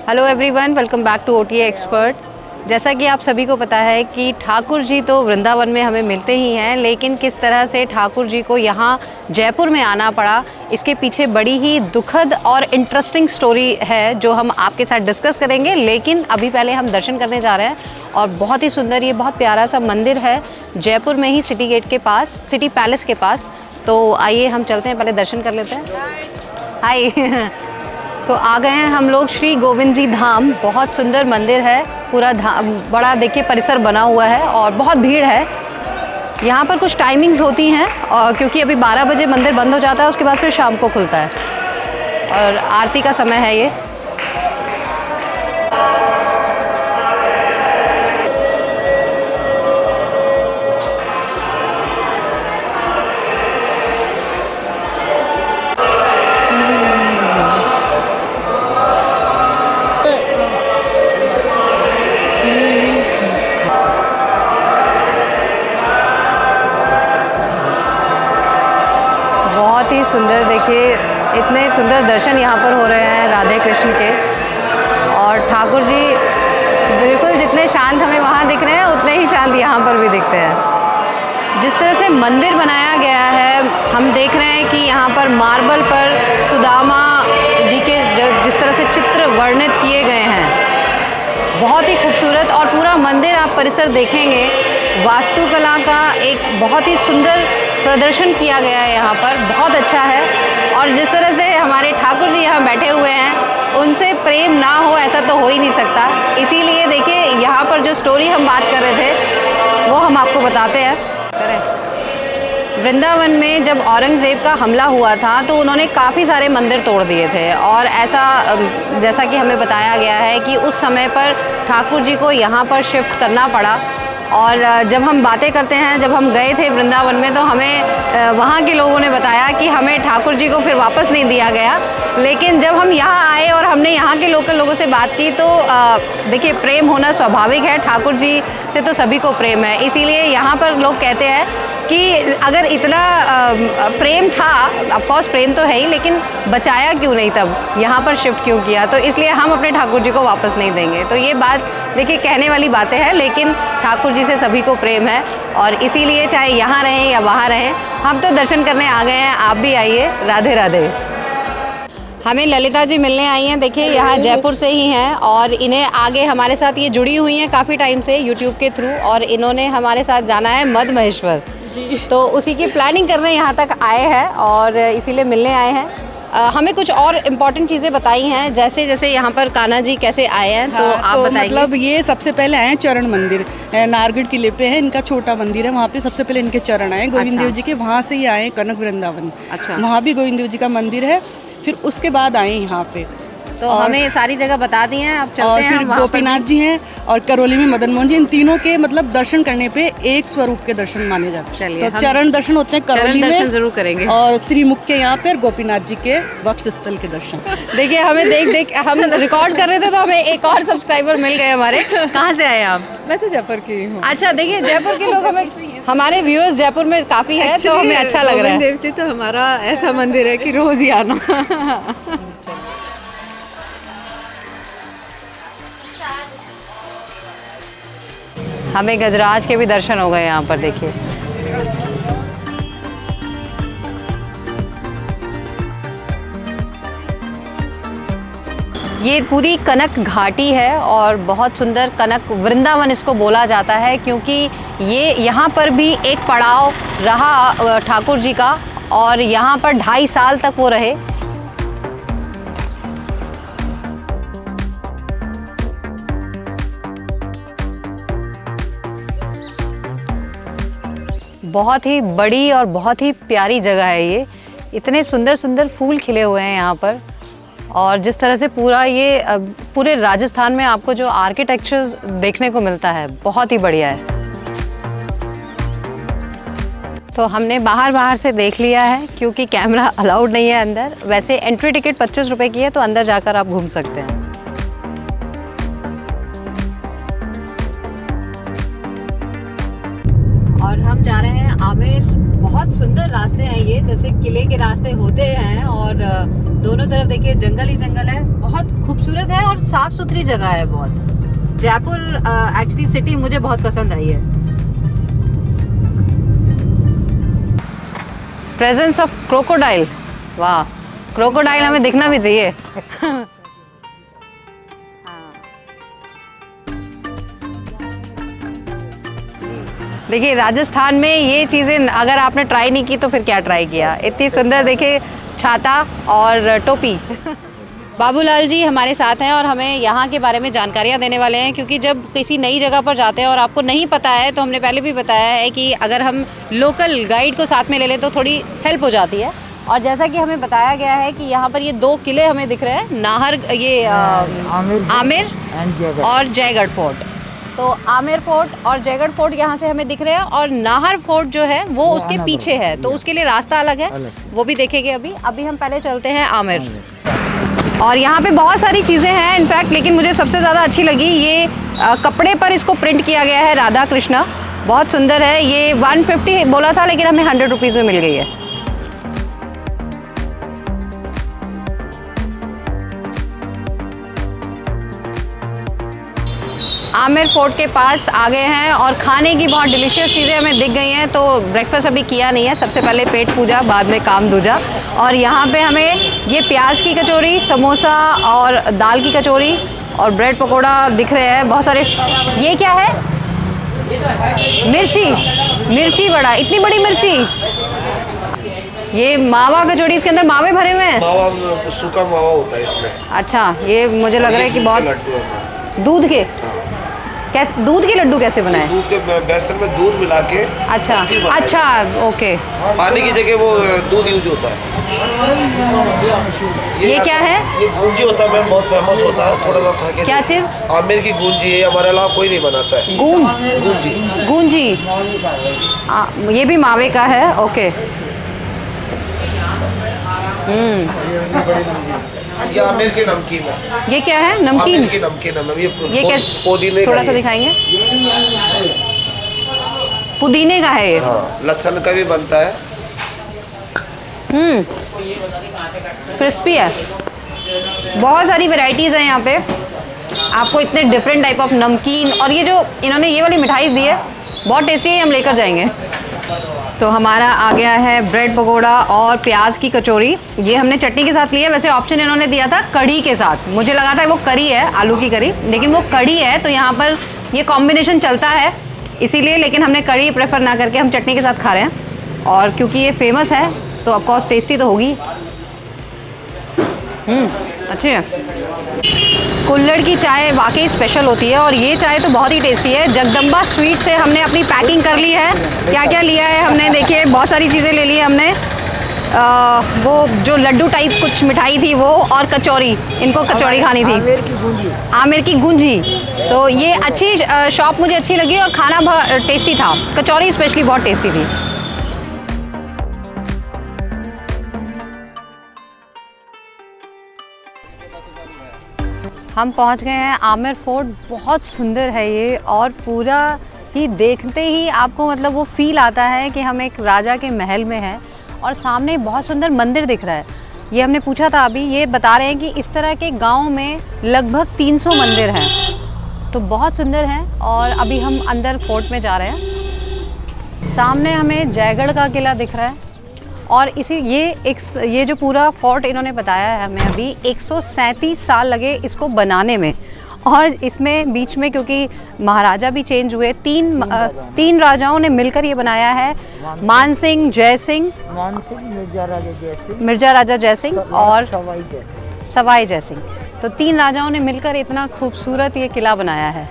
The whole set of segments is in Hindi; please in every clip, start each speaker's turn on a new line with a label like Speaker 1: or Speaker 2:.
Speaker 1: Hello everyone, welcome back to OTA expert. जैसा कि आप सभी को पता है कि ठाकुर जी तो वृंदावन में हमें मिलते ही हैं, लेकिन किस तरह से ठाकुर जी को यहाँ जयपुर में आना पड़ा, इसके पीछे बड़ी ही दुखद और इंटरेस्टिंग स्टोरी है जो हम आपके साथ डिस्कस करेंगे। लेकिन अभी पहले हम दर्शन करने जा रहे हैं और बहुत ही सुंदर, ये बहुत प्यारा सा मंदिर है जयपुर में ही, सिटी गेट के पास, सिटी पैलेस के पास। तो आइए हम चलते हैं, पहले दर्शन कर लेते हैं। हाय तो आ गए हैं हम लोग श्री गोविंद जी धाम। बहुत सुंदर मंदिर है, पूरा धाम बड़ा देखिए परिसर बना हुआ है और बहुत भीड़ है। यहाँ पर कुछ टाइमिंग्स होती हैं क्योंकि अभी 12 बजे मंदिर बंद हो जाता है, उसके बाद फिर शाम को खुलता है और आरती का समय है ये। बहुत ही सुंदर, देखिए इतने सुंदर दर्शन यहाँ पर हो रहे हैं राधे कृष्ण के। और ठाकुर जी बिल्कुल जितने शांत हमें वहाँ दिख रहे हैं उतने ही शांत यहाँ पर भी दिखते हैं। जिस तरह से मंदिर बनाया गया है, हम देख रहे हैं कि यहाँ पर मार्बल पर सुदामा जी के जिस तरह से चित्र वर्णित किए गए हैं, बहुत ही खूबसूरत। और पूरा मंदिर आप परिसर देखेंगे, वास्तुकला का एक बहुत ही सुंदर प्रदर्शन किया गया है यहाँ पर, बहुत अच्छा है। और जिस तरह से हमारे ठाकुर जी यहाँ बैठे हुए हैं, उनसे प्रेम ना हो ऐसा तो हो ही नहीं सकता। इसीलिए देखिए यहाँ पर जो स्टोरी हम बात कर रहे थे वो हम आपको बताते हैं। वृंदावन में जब औरंगज़ेब का हमला हुआ था तो उन्होंने काफ़ी सारे मंदिर तोड़ दिए थे और ऐसा जैसा कि हमें बताया गया है कि उस समय पर ठाकुर जी को यहाँ पर शिफ्ट करना पड़ा। और जब हम बातें करते हैं, जब हम गए थे वृंदावन में तो हमें वहाँ के लोगों ने बताया कि हमें ठाकुर जी को फिर वापस नहीं दिया गया। लेकिन जब हम यहाँ आए और हमने यहाँ के लोकल लोगों से बात की तो देखिए प्रेम होना स्वाभाविक है, ठाकुर जी से तो सभी को प्रेम है। इसीलिए यहाँ पर लोग कहते हैं कि अगर इतना प्रेम था, ऑफ कोर्स प्रेम तो है ही, लेकिन बचाया क्यों नहीं, तब यहाँ पर शिफ्ट क्यों किया। तो इसलिए हम अपने ठाकुर जी को वापस नहीं देंगे। तो ये बात देखिए कहने वाली बातें हैं, लेकिन ठाकुर जी से सभी को प्रेम है और इसीलिए चाहे यहाँ रहें या वहाँ रहें, हम तो दर्शन करने आ गए हैं। आप भी आइए। राधे राधे। हमें ललिता जी मिलने आई हैं, देखिए यहाँ जयपुर से ही हैं और इन्हें आगे हमारे साथ ये जुड़ी हुई हैं काफ़ी टाइम से यूट्यूब के थ्रू, और इन्होंने हमारे साथ जाना है मद महेश्वर, तो उसी की प्लानिंग करने यहाँ तक आए हैं और इसीलिए मिलने आए हैं। हमें कुछ और इम्पोर्टेंट चीज़ें बताई हैं, जैसे जैसे यहाँ पर कान्हा जी कैसे आए हैं, तो आप बताइए।
Speaker 2: मतलब ये सबसे पहले आए हैं चरण मंदिर, नारगढ़ किले पे है इनका छोटा मंदिर है, वहाँ पे सबसे पहले इनके चरण आए गोविंद देव जी के, वहाँ से ही आए कनक वृंदावन।
Speaker 1: अच्छा,
Speaker 2: वहाँ भी गोविंद देव जी का मंदिर है, फिर उसके बाद आए यहाँ पे।
Speaker 1: तो हमें सारी जगह बता दी हैं, आप चलते हैं।
Speaker 2: फिर गोपीनाथ जी हैं और करौली में मदन मोहन जी, इन तीनों के मतलब दर्शन करने पे एक स्वरूप के दर्शन माने जाते हैं। तो चरण दर्शन होते हैं करौली में,
Speaker 1: दर्शन जरूर करेंगे, और
Speaker 2: श्री मुख के यहाँ पे गोपीनाथ जी के वक्ष स्थल के दर्शन।
Speaker 1: देखिए हमें देख हम रिकॉर्ड कर रहे थे तो हमें एक और सब्सक्राइबर मिल गए हमारे। कहाँ से आए आप?
Speaker 3: मैं तो जयपुर की हूँ।
Speaker 1: अच्छा, देखिए जयपुर के लोग, हमारे व्यूअर्स जयपुर में काफ़ी है तो हमें अच्छा लग रहा है।
Speaker 3: देव जी तो हमारा ऐसा मंदिर है कि रोज ही आना।
Speaker 1: हमें गजराज के भी दर्शन हो गए यहाँ पर, देखिए। ये पूरी कनक घाटी है और बहुत सुंदर कनक वृंदावन इसको बोला जाता है, क्योंकि ये यहाँ पर भी एक पड़ाव रहा ठाकुर जी का और यहाँ पर 2.5 साल तक वो रहे। बहुत ही बड़ी और बहुत ही प्यारी जगह है ये। इतने सुंदर सुंदर फूल खिले हुए हैं यहाँ पर, और जिस तरह से पूरा ये पूरे राजस्थान में आपको जो आर्किटेक्चर्स देखने को मिलता है, बहुत ही बढ़िया है। तो हमने बाहर से देख लिया है क्योंकि कैमरा अलाउड नहीं है अंदर। वैसे एंट्री टिकट 25 रुपये की है, तो अंदर जाकर आप घूम सकते हैं। और हम जा रहे हैं आमेर। बहुत सुंदर रास्ते हैं ये, जैसे किले के रास्ते होते हैं और और दोनों तरफ देखिए जंगल ही जंगल है, बहुत खूबसूरत है और साफ सुथरी जगह है बहुत। जयपुर एक्चुअली सिटी मुझे बहुत पसंद आई है। प्रेजेंस ऑफ क्रोकोडाइल, वाह, क्रोकोडाइल हमें दिखना भी चाहिए। देखिए राजस्थान में ये चीज़ें अगर आपने ट्राई नहीं की तो फिर क्या ट्राई किया। इतनी सुंदर देखिए छाता और टोपी। बाबूलाल जी हमारे साथ हैं और हमें यहाँ के बारे में जानकारियाँ देने वाले हैं, क्योंकि जब किसी नई जगह पर जाते हैं और आपको नहीं पता है तो हमने पहले भी बताया है कि अगर हम लोकल गाइड को साथ में ले लें तो थोड़ी हेल्प हो जाती है। और जैसा कि हमें बताया गया है कि यहाँ पर ये 2 किले हमें दिख रहे हैं, नाहर ये आमिर और जयगढ़ फोर्ट। तो आमिर फोर्ट और जयगढ़ फोर्ट यहाँ से हमें दिख रहे हैं और नाहर फोर्ट जो है वो उसके पीछे है, तो उसके लिए रास्ता अलग है, वो भी देखेंगे अभी हम पहले चलते हैं आमिर। और यहाँ पे बहुत सारी चीज़ें हैं इनफैक्ट, लेकिन मुझे सबसे ज़्यादा अच्छी लगी ये कपड़े पर इसको प्रिंट किया गया है, राधा कृष्णा, बहुत सुंदर है। ये 150 बोला था लेकिन हमें 100 रुपीज़ में मिल गई है। आमिर फोर्ट के पास आ गए हैं और खाने की बहुत डिलीशियस चीज़ें हमें दिख गई हैं। तो ब्रेकफास्ट अभी किया नहीं है, सबसे पहले पेट पूजा बाद में काम दूजा। और यहाँ पे हमें ये प्याज की कचौरी, समोसा और दाल की कचौरी और ब्रेड पकोड़ा दिख रहे हैं बहुत सारे। ये क्या है? मिर्ची बड़ा, इतनी बड़ी मिर्ची। ये मावा कचौड़ी, इसके अंदर मावे भरे हुए हैं।
Speaker 4: मावा, सूखा मावा होता है इसमें।
Speaker 1: अच्छा, ये मुझे लग रहा है कि बहुत दूध के कैसे, दूध के लड्डू कैसे बनाए?
Speaker 4: दूध के बेसन में दूध मिला के।
Speaker 1: अच्छा ओके।
Speaker 4: पानी की जगह वो दूध यूज होता है।
Speaker 1: ये क्या है?
Speaker 4: ये गूंजी होता है मैम, बहुत फेमस होता है, थोड़ा सा खा के।
Speaker 1: क्या चीज़?
Speaker 4: आमिर की गूंजी है, हमारे अलावा कोई नहीं बनाता है।
Speaker 1: गूंजी ये भी मावे का है, ओके।
Speaker 4: ये आमिर की नमकीन है।
Speaker 1: ये क्या है? नमकीन?
Speaker 4: आमिर की नमकीन है।
Speaker 1: ये कैसे?
Speaker 4: पुदीने का,
Speaker 1: थोड़ा सा दिखाएंगे। पुदीने का है ये।
Speaker 4: हाँ, लहसुन का भी बनता है।
Speaker 1: क्रिस्पी है। बहुत सारी वैरायटीज़ हैं यहाँ पे, आपको इतने डिफरेंट टाइप ऑफ नमकीन। और ये जो इन्होंने ये वाली मिठाई दी है बहुत टेस्टी है, हम लेकर जाएंगे। तो हमारा आ गया है ब्रेड पकोड़ा और प्याज की कचौरी। ये हमने चटनी के साथ लिया, वैसे ऑप्शन इन्होंने दिया था कढ़ी के साथ, मुझे लगा था वो करी है, आलू की करी, लेकिन वो कढ़ी है। तो यहाँ पर ये कॉम्बिनेशन चलता है इसीलिए, लेकिन हमने कढ़ी प्रेफर ना करके हम चटनी के साथ खा रहे हैं। और क्योंकि ये फेमस है तो ऑफकोर्स टेस्टी तो होगी। अच्छी है। कुल्हड़ की चाय वाकई स्पेशल होती है और ये चाय तो बहुत ही टेस्टी है। जगदम्बा स्वीट से हमने अपनी पैकिंग कर ली है। क्या क्या लिया है हमने, देखिए बहुत सारी चीज़ें ले ली है हमने। वो जो लड्डू टाइप कुछ मिठाई थी वो, और कचौरी, इनको कचौरी खानी थी। आमिर की गूंजी। तो ये अच्छी शॉप मुझे अच्छी लगी और खाना बहुत टेस्टी था, कचौरी स्पेशली बहुत टेस्टी थी। हम पहुंच गए हैं आमिर फोर्ट। बहुत सुंदर है ये, और पूरा ही देखते ही आपको मतलब वो फील आता है कि हम एक राजा के महल में हैं। और सामने बहुत सुंदर मंदिर दिख रहा है। ये हमने पूछा था अभी, ये बता रहे हैं कि इस तरह के गांव में लगभग 300 मंदिर हैं, तो बहुत सुंदर हैं। और अभी हम अंदर फोर्ट में जा रहे हैं। सामने हमें जयगढ़ का किला दिख रहा है। और ये जो पूरा फोर्ट इन्होंने बताया है हमें अभी, 137 साल लगे इसको बनाने में। और इसमें बीच में क्योंकि महाराजा भी चेंज हुए, तीन राजाओं ने मिलकर ये बनाया है। मान सिंह, जय सिंह, मिर्जा राजा जय सिंह और सवाई जय सिंह। तो 3 राजाओं ने मिलकर इतना खूबसूरत ये किला बनाया है।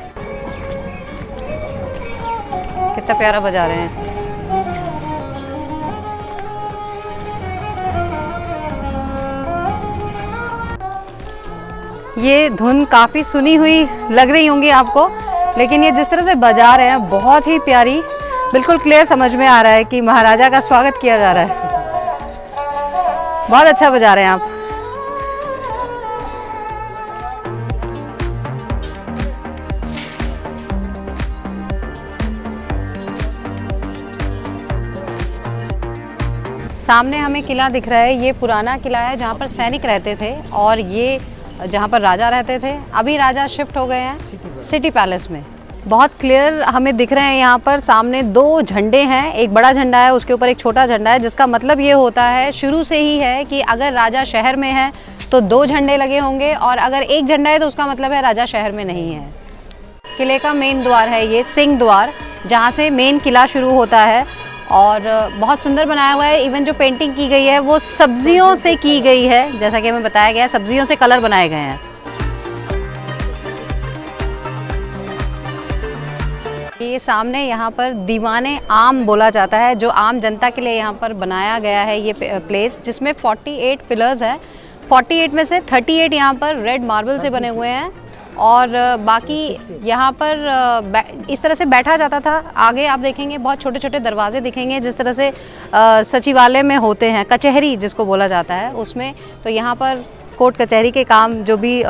Speaker 1: कितना प्यारा बजा रहे हैं। ये धुन काफ़ी सुनी हुई लग रही होंगी आपको, लेकिन ये जिस तरह से बजा रहे हैं बहुत ही प्यारी, बिल्कुल क्लियर समझ में आ रहा है कि महाराजा का स्वागत किया जा रहा है। बहुत अच्छा बजा रहे हैं आप। सामने हमें किला दिख रहा है, ये पुराना किला है जहाँ पर सैनिक रहते थे और ये जहाँ पर राजा रहते थे। अभी राजा शिफ्ट हो गए हैं सिटी पैलेस में। बहुत क्लियर हमें दिख रहे हैं यहाँ पर सामने 2 झंडे हैं, एक बड़ा झंडा है उसके ऊपर एक छोटा झंडा है, जिसका मतलब ये होता है शुरू से ही है कि अगर राजा शहर में है तो 2 झंडे लगे होंगे और अगर एक झंडा है तो उसका मतलब है राजा शहर में नहीं है। किले का मेन द्वार है ये सिंह द्वार, जहाँ से मेन किला शुरू होता है और बहुत सुंदर बनाया हुआ है। इवन जो पेंटिंग की गई है वो सब्जियों से की गई है, जैसा कि हमें बताया गया है सब्जियों से कलर बनाए गए हैं। ये सामने यहाँ पर दीवाने आम बोला जाता है, जो आम जनता के लिए यहाँ पर बनाया गया है ये प्लेस, जिसमें 48 पिलर्स हैं। 48 में से 38 यहाँ पर रेड मार्बल से बने हुए हैं और बाकी यहाँ पर इस तरह से बैठा जाता था। आगे आप देखेंगे बहुत छोटे छोटे दरवाजे दिखेंगे, जिस तरह से सचिवालय में होते हैं, कचहरी जिसको बोला जाता है उसमें। तो यहाँ पर कोर्ट कचहरी के काम जो भी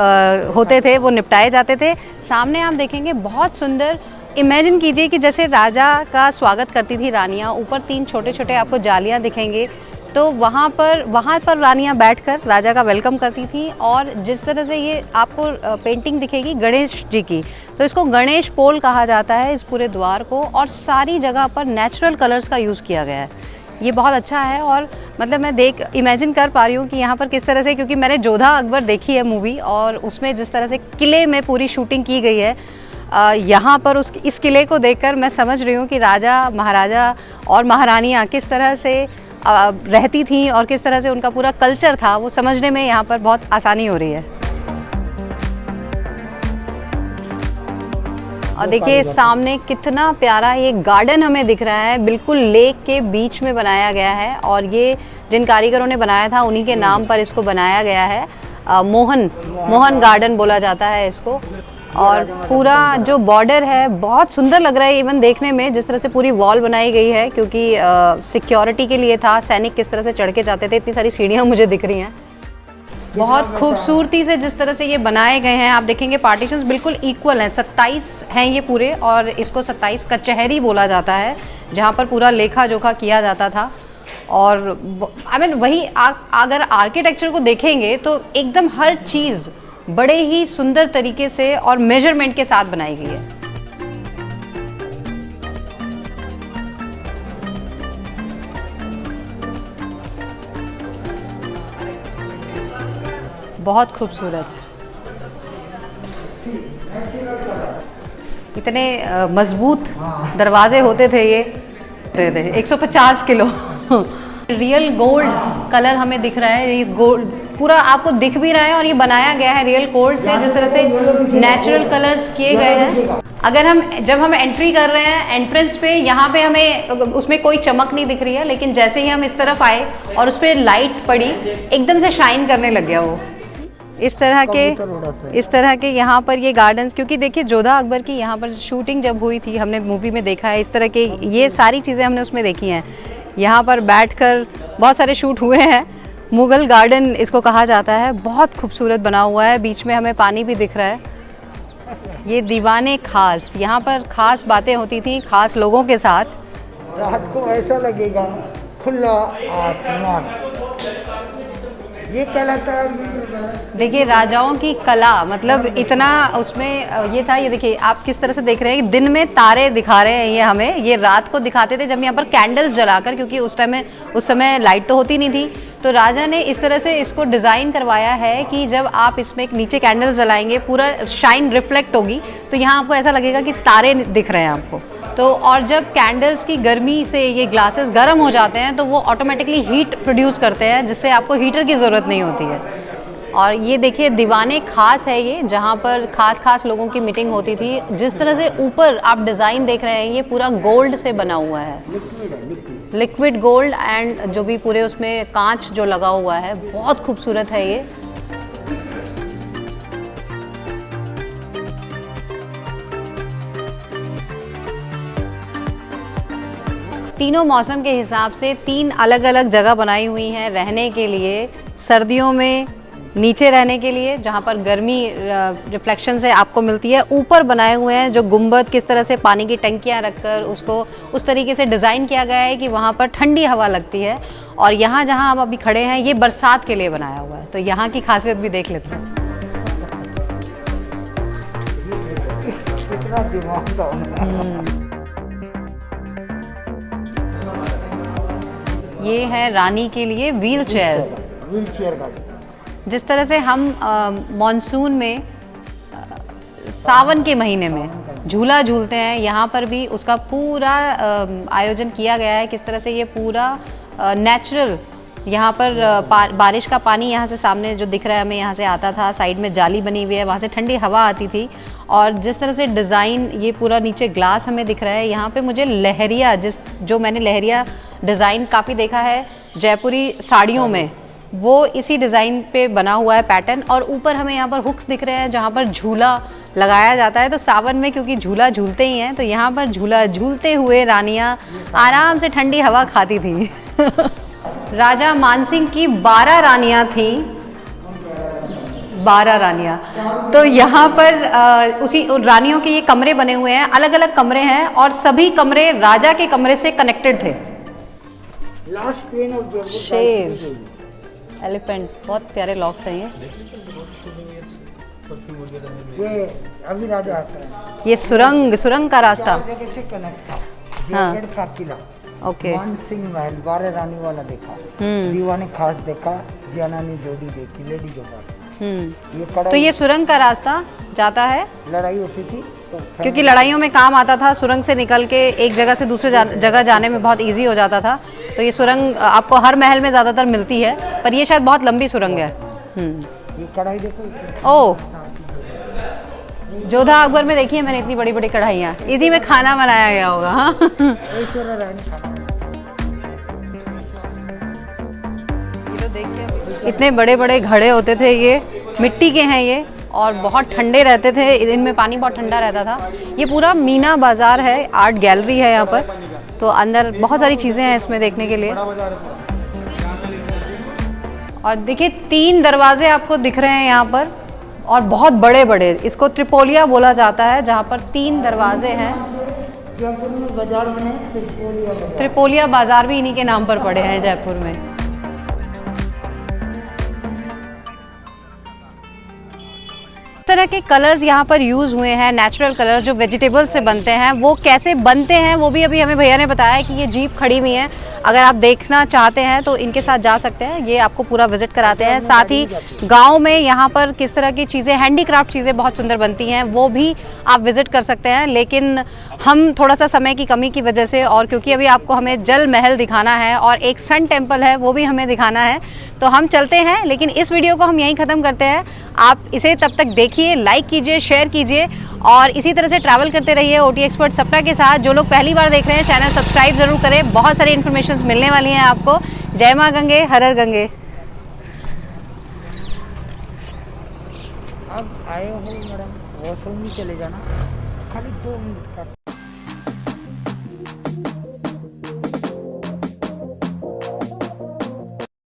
Speaker 1: होते थे वो निपटाए जाते थे। सामने आप देखेंगे बहुत सुंदर, इमेजिन कीजिए कि जैसे राजा का स्वागत करती थी रानियाँ, ऊपर 3 छोटे छोटे आपको जालियाँ दिखेंगे, तो वहाँ पर रानियाँ बैठकर राजा का वेलकम करती थी। और जिस तरह से ये आपको पेंटिंग दिखेगी गणेश जी की, तो इसको गणेश पोल कहा जाता है इस पूरे द्वार को, और सारी जगह पर नेचुरल कलर्स का यूज़ किया गया है। ये बहुत अच्छा है और मतलब मैं इमेजिन कर पा रही हूँ कि यहाँ पर किस तरह से, क्योंकि मैंने जोधा अकबर देखी है मूवी और उसमें जिस तरह से किले में पूरी शूटिंग की गई है, यहाँ पर इस किले को देखकर मैं समझ रही हूँ कि राजा महाराजा और महारानियाँ किस तरह से रहती थी और किस तरह से उनका पूरा कल्चर था, वो समझने में यहाँ पर बहुत आसानी हो रही है। और देखिए सामने कितना प्यारा ये गार्डन हमें दिख रहा है, बिल्कुल लेक के बीच में बनाया गया है और ये जिन कारीगरों ने बनाया था उन्हीं के नाम पर इसको बनाया गया है। मोहन गार्डन बोला जाता है इसको। और पूरा जो बॉर्डर है बहुत सुंदर लग रहा है इवन देखने में, जिस तरह से पूरी वॉल बनाई गई है, क्योंकि सिक्योरिटी के लिए था। सैनिक किस तरह से चढ़ के जाते थे, इतनी सारी सीढ़ियाँ मुझे दिख रही हैं। बहुत खूबसूरती से जिस तरह से ये बनाए गए हैं, आप देखेंगे पार्टीशंस बिल्कुल इक्वल हैं। 27 हैं ये पूरे और इसको 27 कचहरी बोला जाता है, जहाँ पर पूरा लेखा जोखा किया जाता था। और वही अगर आर्किटेक्चर को देखेंगे तो एकदम हर चीज़ बड़े ही सुंदर तरीके से और मेजरमेंट के साथ बनाई गई है। बहुत खूबसूरत, इतने मजबूत दरवाजे होते थे ये, 150 किलो रियल गोल्ड कलर हमें दिख रहा है। ये गोल्ड पूरा आपको दिख भी रहा है और ये बनाया गया है रियल गोल्ड से, जिस तरह से नेचुरल कलर्स किए गए हैं। अगर जब हम एंट्री कर रहे हैं एंट्रेंस पे, यहाँ पे हमें उसमें कोई चमक नहीं दिख रही है, लेकिन जैसे ही हम इस तरफ आए और उस पर लाइट पड़ी एकदम से शाइन करने लग गया वो। इस तरह के यहाँ पर ये गार्डन्स, क्योंकि देखिए जोधा अकबर की यहाँ पर शूटिंग जब हुई थी, हमने मूवी में देखा है, इस तरह के ये सारी चीज़ें हमने उसमें देखी हैं। यहाँ पर बैठकर बहुत सारे शूट हुए हैं। मुगल गार्डन इसको कहा जाता है, बहुत खूबसूरत बना हुआ है, बीच में हमें पानी भी दिख रहा है। ये दीवाने खास, यहाँ पर खास बातें होती थी खास लोगों के साथ।
Speaker 5: रात को ऐसा लगेगा खुला आसमान, ये कहलाता है।
Speaker 1: देखिए राजाओं की कला, मतलब इतना उसमें ये था। ये देखिए आप किस तरह से देख रहे हैं, दिन में तारे दिखा रहे हैं ये हमें, ये रात को दिखाते थे जब यहाँ पर कैंडल्स जलाकर, क्योंकि उस समय लाइट तो होती नहीं थी, तो राजा ने इस तरह से इसको डिज़ाइन करवाया है कि जब आप इसमें एक नीचे कैंडल जलाएंगे पूरा शाइन रिफ्लेक्ट होगी, तो यहाँ आपको ऐसा लगेगा कि तारे दिख रहे हैं आपको। तो और जब कैंडल्स की गर्मी से ये ग्लासेस गर्म हो जाते हैं तो वो ऑटोमेटिकली हीट प्रोड्यूस करते हैं, जिससे आपको हीटर की ज़रूरत नहीं होती है। और ये देखिए दीवाने खास है ये, जहाँ पर खास लोगों की मीटिंग होती थी। जिस तरह से ऊपर आप डिज़ाइन देख रहे हैं ये पूरा गोल्ड से बना हुआ है, लिक्विड गोल्ड, एंड जो भी पूरे उसमें कांच जो लगा हुआ है, बहुत खूबसूरत है ये। तीनों मौसम के हिसाब से 3 अलग अलग जगह बनाई हुई हैं रहने के लिए। सर्दियों में नीचे रहने के लिए जहाँ पर गर्मी रिफ्लेक्शन से आपको मिलती है। ऊपर बनाए हुए हैं जो गुंबद, किस तरह से पानी की टंकियाँ रखकर उसको उस तरीके से डिज़ाइन किया गया है कि वहाँ पर ठंडी हवा लगती है। और यहाँ जहाँ हम अभी खड़े हैं ये बरसात के लिए बनाया हुआ है, तो यहाँ की खासियत भी देख लेते हैं।
Speaker 5: कितना दिमाग था।
Speaker 1: ये है रानी के लिए व्हील चेयर।
Speaker 5: व्हील चेयर गाड़ी।
Speaker 1: जिस तरह से हम मॉनसून में सावन के महीने में झूला झूलते हैं, यहाँ पर भी उसका पूरा आयोजन किया गया है। किस तरह से ये पूरा नेचुरल, यहाँ पर बारिश का पानी यहाँ से सामने जो दिख रहा है हमें यहाँ से आता था, साइड में जाली बनी हुई है, वहाँ से ठंडी हवा आती थी। और जिस तरह से डिज़ाइन, ये पूरा नीचे ग्लास हमें दिख रहा है। यहाँ पे मुझे लहरिया, जो मैंने लहरिया डिज़ाइन काफ़ी देखा है जयपुरी साड़ियों में, वो इसी डिज़ाइन पे बना हुआ है पैटर्न। और ऊपर हमें यहाँ पर हुक्स दिख रहे हैं जहाँ पर झूला लगाया जाता है। तो सावन में क्योंकि झूला झूलते ही हैं, तो यहाँ पर झूला झूलते हुए रानियाँ आराम से ठंडी हवा खाती थी। राजा मानसिंह की 12 रानियाँ थीं, 12 रानियाँ। तो यहाँ पर उसी रानियों के ये कमरे बने हुए हैं, अलग अलग कमरे हैं और सभी कमरे राजा के कमरे से कनेक्टेड थे।
Speaker 5: लास्ट ट्रेन ऑफ जयपुर
Speaker 1: शेर, एलिफेंट, बहुत प्यारे लॉक्स हैं
Speaker 5: ये अभी राजा आता है।
Speaker 1: ये सुरंग का रास्ता।
Speaker 5: चार जगह से कनेक्ट था।
Speaker 1: हाँ।
Speaker 5: जयगढ़ का किला,
Speaker 1: ओके।
Speaker 5: मान सिंह महल, 12 रानी वाला देखा, दीवा ने खास देखा, जियाना ने जोड़ी देखी, लेडी जोड़ा। ये कड़ा,
Speaker 1: तो ये सुरंग का रास्ता जाता है,
Speaker 5: लड़ाई होती थी तो
Speaker 1: क्योंकि लड़ाइयों में काम आता था। सुरंग से निकल के एक जगह से दूसरे जगह जाने में बहुत इजी हो जाता था। तो ये सुरंग आपको हर महल में ज़्यादातर मिलती है, पर ये शायद बहुत लंबी सुरंग है।
Speaker 5: ये कढ़ाई देखो इसे।
Speaker 1: ओह, जोधा अकबर में देखी है मैंने इतनी बड़ी बड़ी कढ़ाइयाँ, इसी में खाना बनाया गया होगा। हाँ।
Speaker 5: ऐश्वर्या रानी खाना।
Speaker 1: ये तो देखिए, इतने बड़े बड़े घड़े होते थे, ये मिट्टी के हैं ये, और बहुत ठंडे रहते थे, इनमें पानी बहुत ठंडा रहता था। ये पूरा मीना बाज़ार है, आर्ट गैलरी है यहाँ पर। तो अंदर बहुत सारी चीज़ें हैं इसमें देखने के लिए। और देखिए 3 दरवाजे आपको दिख रहे हैं यहाँ पर, और बहुत बड़े बड़े। इसको त्रिपोलिया बोला जाता है, जहाँ पर 3 दरवाजे हैं।
Speaker 5: जयपुर में बाजार बने त्रिपोलिया बाजार।
Speaker 1: त्रिपोलिया बाज़ार भी इन्हीं के नाम पर पड़े हैं जयपुर में। तरह के कलर्स यहाँ पर यूज़ हुए हैं, नेचुरल कलर्स जो वेजिटेबल से बनते हैं। वो कैसे बनते हैं वो भी अभी हमें भैया ने बताया कि ये जीप खड़ी हुई है, अगर आप देखना चाहते हैं तो इनके साथ जा सकते हैं, ये आपको पूरा विजिट कराते हैं। साथ ही गांव में यहाँ पर किस तरह की चीज़ें, हैंडीक्राफ्ट चीज़ें बहुत सुंदर बनती हैं, वो भी आप विजिट कर सकते हैं। लेकिन हम थोड़ा सा समय की कमी की वजह से, और क्योंकि अभी आपको हमें जल महल दिखाना है और एक सन टेम्पल है वो भी हमें दिखाना है, तो हम चलते हैं। लेकिन इस वीडियो को हम यहीं ख़त्म करते हैं। आप इसे तब तक देखिए, लाइक कीजिए, शेयर कीजिए और इसी तरह से ट्रैवल करते रहिए OT एक्सपर्ट सप्रा के साथ। जो लोग पहली बार देख रहे हैं चैनल सब्सक्राइब ज़रूर करें, बहुत सारी इन्फॉर्मेशन मिलने वाली हैं आपको। जय माँ गंगे, हर हर गंगे।
Speaker 5: अब आए हो मैडम, वॉशरूम भी चले जाना, खाली 2 मिनट का